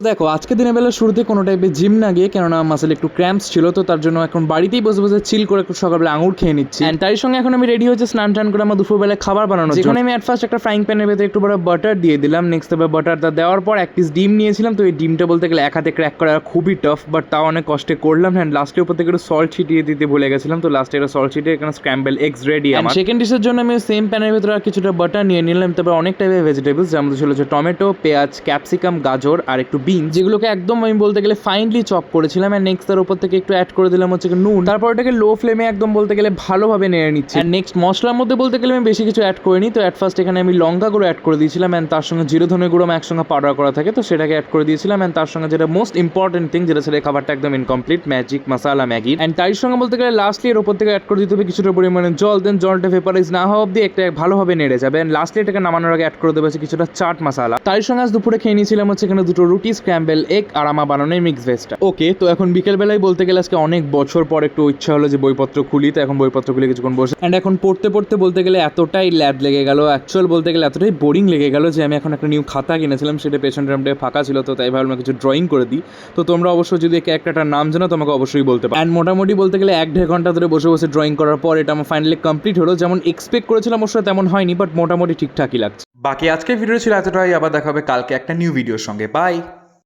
দেখো আজকে দিনের বেলা শুরুতে কোনো টাইপের জিম না গিয়ে, কেননা মাসেল একটু ক্র্যাম্পস ছিল, তো তার জন্য এখন বাড়িতেই বসে বসে চিল করে একটু সকালবেলা আঙুর খেয়ে নিচ্ছি। অ্যান্ড তার সঙ্গে এখন আমি রেডি হচ্ছে স্নান টান করে আমার দুপুরবেলা খাবার বানানো, যেখানে আমি অ্যাট ফার্স্ট একটা ফ্রাইং প্যানের ভেতরে একটু বড় বাটার দিয়ে দিলাম। নেক্সট তারপর বাটারটা দেওয়ার পর এক পিস ডিম নিয়েছিলাম। তো এই ডিমটা বলতে গেলে এক হাতে ক্র্যাক করা খুবই টাফ, বাট তাও অনেক কষ্টে করলাম। অ্যান্ড লাস্টের উপর থেকে একটু সল্ট ছিটিয়ে দিতে ভুলে গেছিলাম, তো লাস্টে একটা সল্ট ছিটিয়ে এখানে স্ক্র্যাম্বল এগস রেডি। আমার সেকেন্ড ডিশের জন্য আমি সেম প্যানের ভেতরে আর কিছুটা বাটার নিয়ে নিলাম। তারপর অনেক টাইপের ভেজিটেবলস, যেমন ছিল হচ্ছে টমেটো, পেঁয়াজ, ক্যাপসিকাম, গাজর আর একটু বিন, যেগুলোকে একদম আমি বলতে গেলে ফাইনলি চপ করেছিলাম। এন্ড নেক্সট তার উপর থেকে একটু অ্যাড করে দিলাম হচ্ছে নুন। তারপর এটাকে লো ফ্লেমে একদম বলতে গেলে ভালোভাবে নেড়ে নিচ্ছি। এন্ড নেক্সট মশলার মধ্যে বলতে গেলে আমি বেশি কিছু অ্যাড করিনি। তো অ্যাট ফার্স্ট এখানে আমি লঙ্কা গুঁড়ো অ্যাড করে দিয়েছিলাম, এন্ড তার সঙ্গে জিরে ধনে গুঁড়ো একসঙ্গে পাউডার করা থাকে, তো সেটাকে অ্যাড করে দিয়েছিলাম। এন্ড তার সঙ্গে যেটা মোস্ট ইম্পর্টেন্ট থিং, যেটা ছেড়ে খাবারটা একদম incomplete, magic masala Maggi. And তার সঙ্গে বলতে গেলে লাস্টলি এর উপর থেকে অ্যাড করে দিতে হবে কিছুটা পরিমাণে জল। দেন জলটা ভেপারাইজ না হওয়া অব্দি একটা ভালোভাবে নেড়ে যাবে। এন্ড লাস্টলি এটাকে নামানোর আগে অ্যাড করে দেবে কিছুটা চাট মশলা। তার সঙ্গে আজ দুপুরে খেয়ে নিয়েছিলাম হচ্ছে এখানে দুটো রুটি, স্ক্র্যাম্বল এগ আর আমার বানানোর মিক্স ভেজটা। ওকে, তো এখন বিকেলবেলায় বলতে গেলে আজকে অনেক বছর পর একটু ইচ্ছা হলো যে বইপত্র খুলি, তো এখন বইপত্র খুলে কিছুক্ষণ বসে অ্যান্ড এখন পড়তে পড়তে বলতে গেলে এতটাই ল্যাদ লেগে গেল, অ্যাকচুয়াল বলতে গেলে এতটাই বোরিং লেগে গেল যে আমি এখন একটা নিউ খাতা কিনেছিলাম, সেটা পেছন রামটা ফাঁকা ছিল, তো তাই ভাবলাম কিছু ড্রয়িং করে দিই। তো তোমরা অবশ্যই যদি ক্যারেক্টারটার নাম জানো তোমাকে অবশ্যই বলতে পারো। অ্যান্ড মোটামুটি বলতে গেলে 1-1.5 ঘন্টা ধরে বসে বসে ড্রয়িং করার পর এটা আমার ফাইনালি কমপ্লিট হলো। যেমন এক্সপেক্ট করেছিলাম অবশ্যই তেমন হয়নি, বাট মোটামুটি ঠিকঠাকই লাগছে। বাকি আজকের ভিডিও ছিল এতটাই, আবার দেখা হবে কালকে একটা নিউ ভিডিওর সঙ্গে। বাই।